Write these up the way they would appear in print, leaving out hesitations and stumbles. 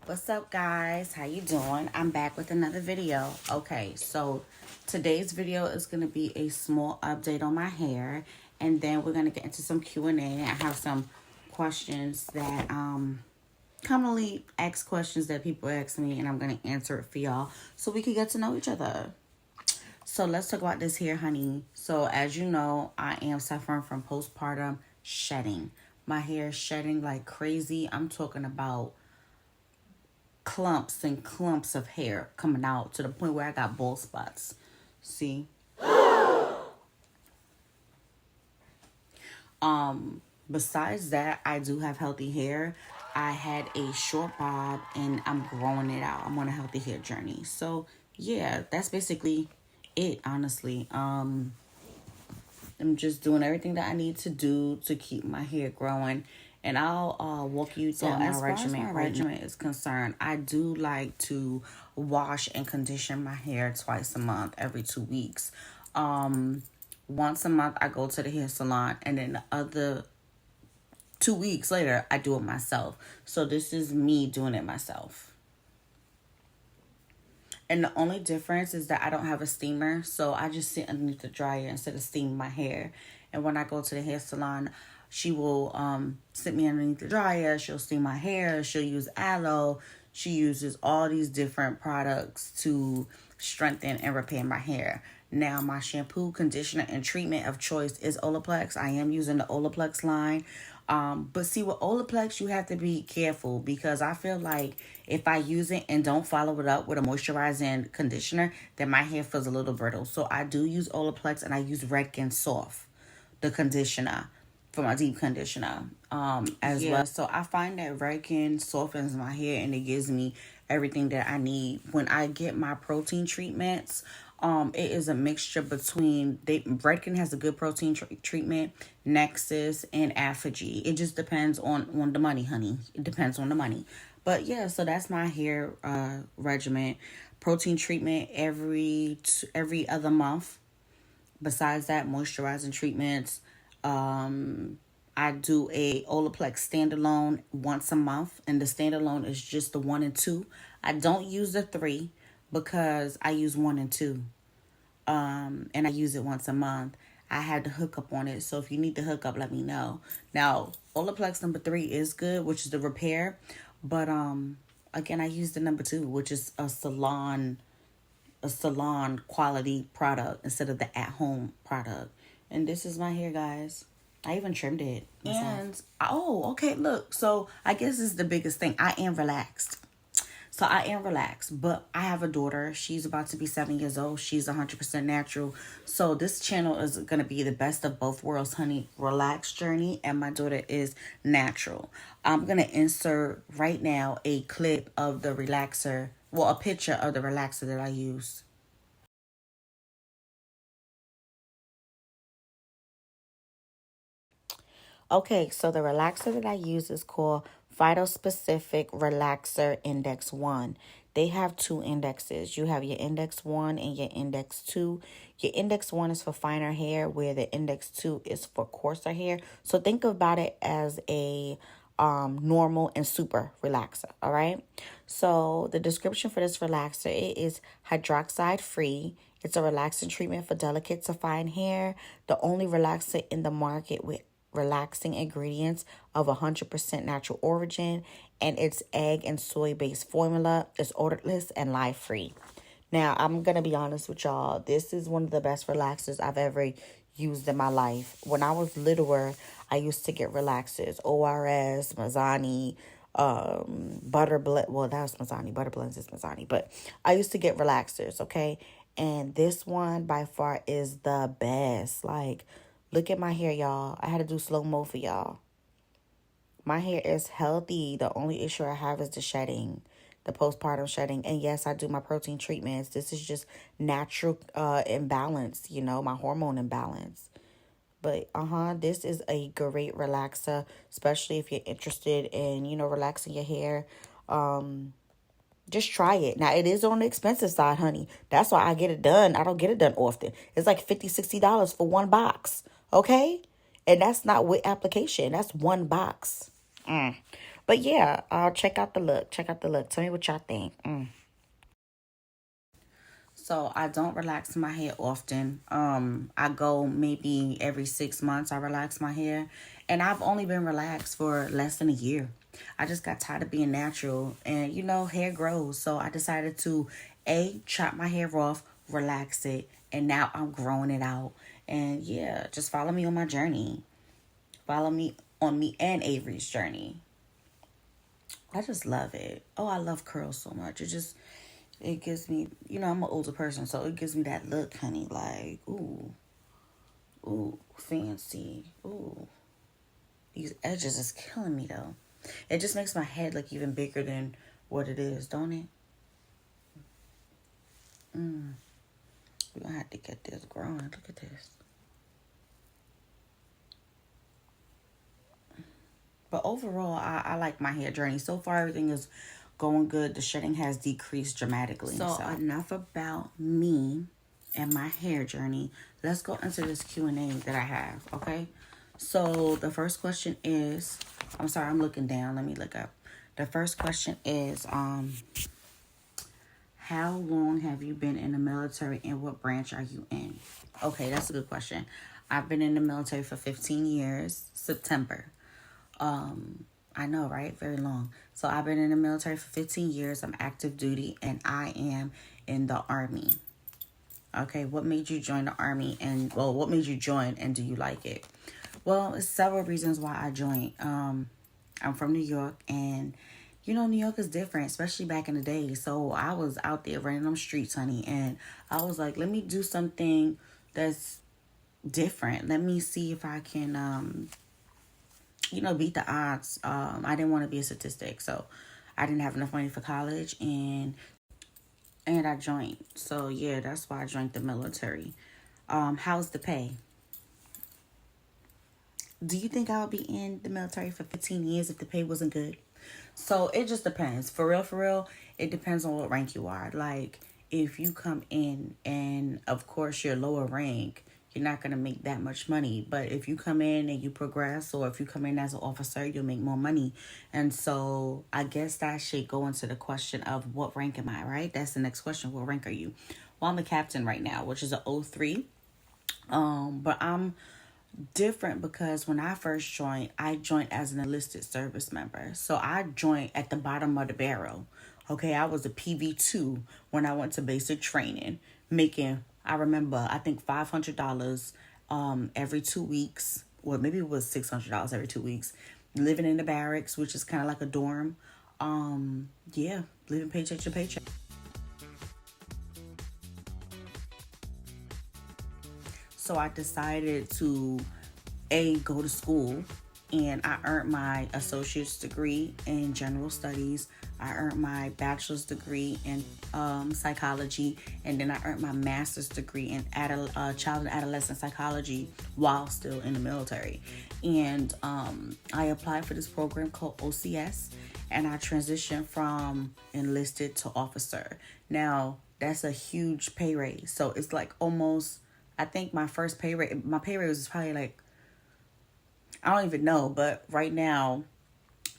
What's up, guys? How you doing? I'm back with another video. Okay, so today's video is going to be a small update on my hair, and then we're going to get into some Q&A. And I have some questions that commonly asked questions that people ask me, and I'm going to answer it for y'all so we can get to know each other. So let's talk about this here, honey. So as you know, I am suffering from postpartum shedding. My hair is shedding like crazy. I'm talking about clumps and clumps of hair coming out to the point where I got bald spots. See? Besides that, I do have healthy hair. I had a short bob and I'm growing it out. I'm on a healthy hair journey. So yeah, that's basically it, honestly. I'm just doing everything that I need to do to keep my hair growing. And I'll walk you down my regimen. As my regimen is concerned, I do like to wash and condition my hair twice a month, every 2 weeks. Once a month, I go to the hair salon, and then the other 2 weeks later, I do it myself. So this is me doing it myself. And the only difference is that I don't have a steamer, so I just sit underneath the dryer instead of steaming my hair. And when I go to the hair salon, she will sit me underneath the dryer. She'll steam my hair. She'll use aloe. She uses all these different products to strengthen and repair my hair. Now, my shampoo, conditioner, and treatment of choice is OLAPLEX. I am using the OLAPLEX line. But see, with OLAPLEX, you have to be careful because I feel like if I use it and don't follow it up with a moisturizing conditioner, then my hair feels a little brittle. So I do use OLAPLEX, and I use Redken Soft, the conditioner, for my deep conditioner as well. So I find that Redken softens my hair and it gives me everything that I need. When I get my protein treatments, it is a mixture between Redken has a good protein treatment, Nexus, and Apogee. It just depends on the money, honey. It depends on the money. But yeah, so that's my hair regimen. Protein treatment every other month. Besides that, moisturizing treatments. I do a Olaplex standalone once a month, and the standalone is just the 1 and 2. I don't use the 3 because I use 1 and 2. And I use it once a month. I had the hookup on it, so if you need the hookup, let me know. Now, Olaplex number 3 is good, which is the repair, but again, I use the number 2, which is a salon quality product instead of the at-home product. And this is my hair, guys. I even trimmed it myself. And, okay, look. So, I guess this is the biggest thing. I am relaxed. But I have a daughter. She's about to be 7 years old. She's 100% natural. So, this channel is going to be the best of both worlds, honey. Relaxed journey, and my daughter is natural. I'm going to insert right now a clip of the relaxer. Well, a picture of the relaxer that I use. Okay, so the relaxer that I use is called Phytospecific Relaxer Index 1. They have 2 indexes. You have your Index 1 and your Index 2. Your Index 1 is for finer hair, where the Index 2 is for coarser hair. So think about it as a normal and super relaxer, all right? So the description for this relaxer, it is hydroxide free. It's a relaxing treatment for delicate to fine hair. The only relaxer in the market with relaxing ingredients of 100% natural origin, and it's egg and soy based formula. It's odorless and lye free. Now, I'm gonna be honest with y'all. This is one of the best relaxers I've ever used in my life. When I was littler, I used to get relaxers, ORS, Mazzani, Butter Blend. Well, that was Mazzani. Butter Blends is Mazzani, but I used to get relaxers. Okay, and this one by far is the best. Like, look at my hair, y'all. I had to do slow-mo for y'all. My hair is healthy. The only issue I have is the shedding, the postpartum shedding. And yes, I do my protein treatments. This is just natural imbalance, my hormone imbalance. But, this is a great relaxer, especially if you're interested in, relaxing your hair. Just try it. Now, it is on the expensive side, honey. That's why I get it done. I don't get it done often. It's like $50, $60 for one box. Okay? And that's not with application. That's one box. But yeah, check out the look. Check out the look. Tell me what y'all think. So I don't relax my hair often. I go maybe every 6 months. I relax my hair, and I've only been relaxed for less than a year. I just got tired of being natural, and hair grows. So I decided to chop my hair off, relax it, and now I'm growing it out. And yeah, just follow me on my journey. Follow me on me and Avery's journey. I just love it. Oh, I love curls so much. It gives me, I'm an older person, so it gives me that look, honey. Like, ooh, fancy. Ooh, these edges is killing me though. It just makes my head look even bigger than what it is, don't it? We're gonna have to get this growing. Look at this. But overall, I like my hair journey. So far, everything is going good. The shedding has decreased dramatically. So enough about me and my hair journey. Let's go into this Q&A that I have, okay? So the first question is, I'm sorry, I'm looking down. Let me look up. The first question is, how long have you been in the military and what branch are you in? Okay, that's a good question. I've been in the military for 15 years, September. I know, right? Very long. So I've been in the military for 15 years. I'm active duty and I am in the Army. Okay, what made you join the Army what made you join and do you like it? Well, it's several reasons why I joined. I'm from New York and New York is different, especially back in the day. So I was out there running them streets, honey, and I was like, let me do something that's different. Let me see if I can beat the odds. I didn't want to be a statistic, so I didn't have enough money for college, and I joined. So yeah, that's why I joined the military. How's the pay? Do you think I would be in the military for 15 years if the pay wasn't good? So it just depends. For real, it depends on what rank you are. Like, if you come in and, of course, you're lower rank, you're not going to make that much money. But if you come in and you progress, or if you come in as an officer, you'll make more money. And so I guess that should go into the question of what rank am I, right? That's the next question. What rank are you? Well, I'm a captain right now, which is an O3. But I'm different because when I joined as an enlisted service member. So I joined at the bottom of the barrel. Okay, I was a PV2 when I went to basic training, making, I remember, I think $500 every 2 weeks, or maybe it was $600 every 2 weeks, living in the barracks, which is kind of like a dorm. Yeah, living paycheck to paycheck. So I decided to go to school, and I earned my associate's degree in general studies. I earned my bachelor's degree in psychology, and then I earned my master's degree in child and adolescent psychology while still in the military. And I applied for this program called OCS, and I transitioned from enlisted to officer. Now, that's a huge pay raise. So it's like almost, I think my pay rate was probably like, I don't even know, but right now,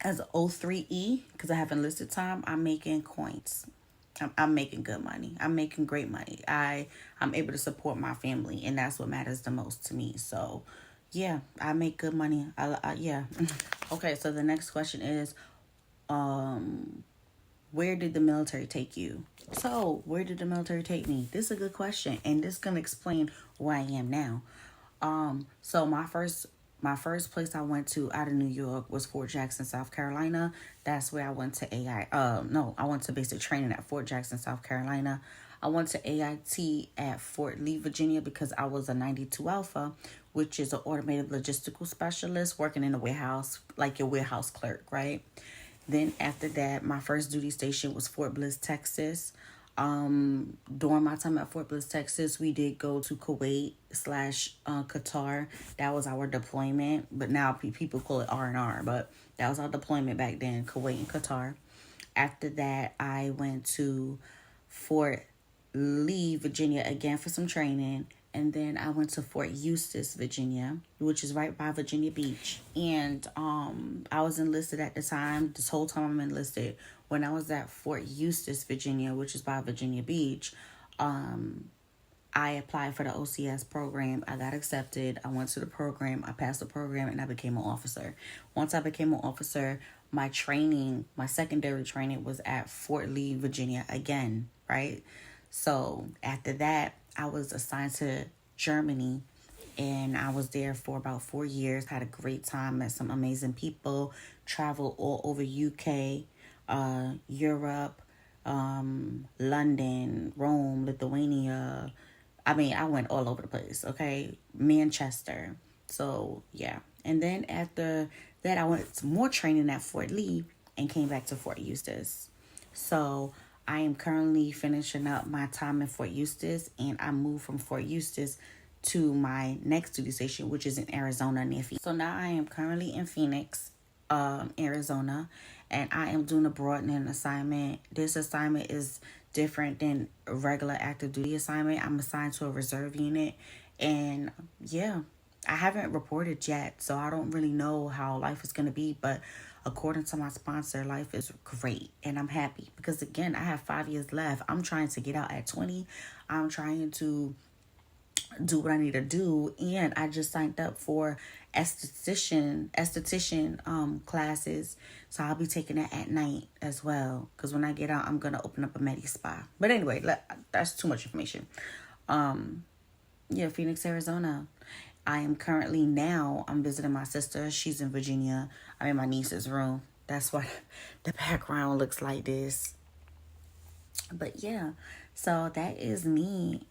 as an O3E, because I have enlisted time, I'm making coins. I'm making good money. I'm making great money. I'm able to support my family, and that's what matters the most to me. So, yeah, I make good money. Yeah. Okay, so the next question is, where did the military take you? So, where did the military take me? This is a good question, and this is gonna explain where I am now. So my first place I went to out of New York was Fort Jackson, South Carolina. That's where I went to AI. No, I went to basic training at Fort Jackson, South Carolina. I went to AIT at Fort Lee, Virginia, because I was a 92 Alpha, which is an automated logistical specialist working in a warehouse, like your warehouse clerk, right? Then after that, my first duty station was Fort Bliss, Texas. During my time at Fort Bliss, Texas, we did go to Kuwait slash Qatar. That was our deployment, but now people call it R&R, but that was our deployment back then, Kuwait and Qatar. After that, I went to Fort Lee, Virginia again for some training. And then I went to Fort Eustis, Virginia, which is right by Virginia Beach. And I was enlisted at the time. This whole time I'm enlisted. When I was at Fort Eustis, Virginia, which is by Virginia Beach, I applied for the OCS program. I got accepted. I went to the program. I passed the program, and I became an officer. Once I became an officer, my training, my secondary training was at Fort Lee, Virginia again, right? So after that, I was assigned to Germany, and I was there for about 4 years. Had a great time, met some amazing people, traveled all over UK, Europe, London, Rome, Lithuania. I mean, I went all over the place, okay? Manchester. So, yeah. And then after that, I went to more training at Fort Lee and came back to Fort Eustis. So, I am currently finishing up my time in Fort Eustis, and I moved from Fort Eustis to my next duty station, which is in Arizona near Phoenix. So, now I am currently in Phoenix, Arizona, and I am doing a broadening assignment. This assignment is different than a regular active duty assignment. I'm assigned to a reserve unit, and yeah, I haven't reported yet, so I don't really know how life is going to be, but according to my sponsor, life is great, and I'm happy because, again, I have 5 years left. I'm trying to get out at 20. I'm trying to do what I need to do, and I just signed up for esthetician classes, so I'll be taking that at night as well, because when I get out, I'm gonna open up a medi spa. But anyway, that's too much information. Phoenix, Arizona. I'm visiting my sister. She's in Virginia. I'm in my niece's room. That's why the background looks like this. But yeah, so that is me.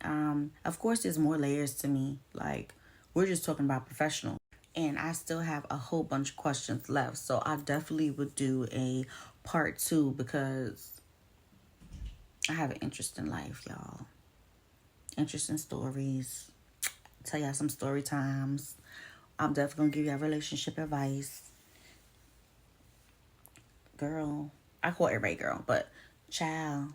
Of course, there's more layers to me. Like, we're just talking about professional. And I still have a whole bunch of questions left. So I definitely would do a part 2 because I have an interesting life, y'all. Interesting stories. Tell y'all some story times. I'm definitely going to give y'all relationship advice. Girl. I call everybody girl, but child,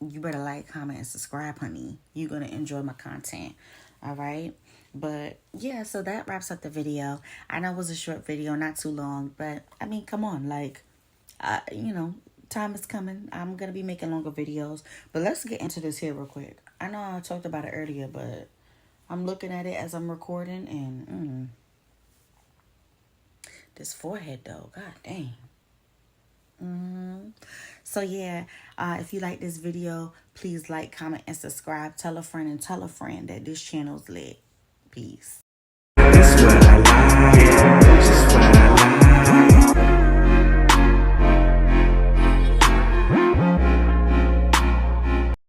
you better like, comment, and subscribe, honey. You're going to enjoy my content. All right? But yeah, so that wraps up the video. I know it was a short video, not too long, but I mean, come on, like, time is coming. I'm going to be making longer videos, but let's get into this here real quick. I know I talked about it earlier, but I'm looking at it as I'm recording, and this forehead though, god dang. So yeah, if you like this video, please like, comment, and subscribe. Tell a friend and tell a friend that this channel's lit. Peace. That's what I like. Just what I like.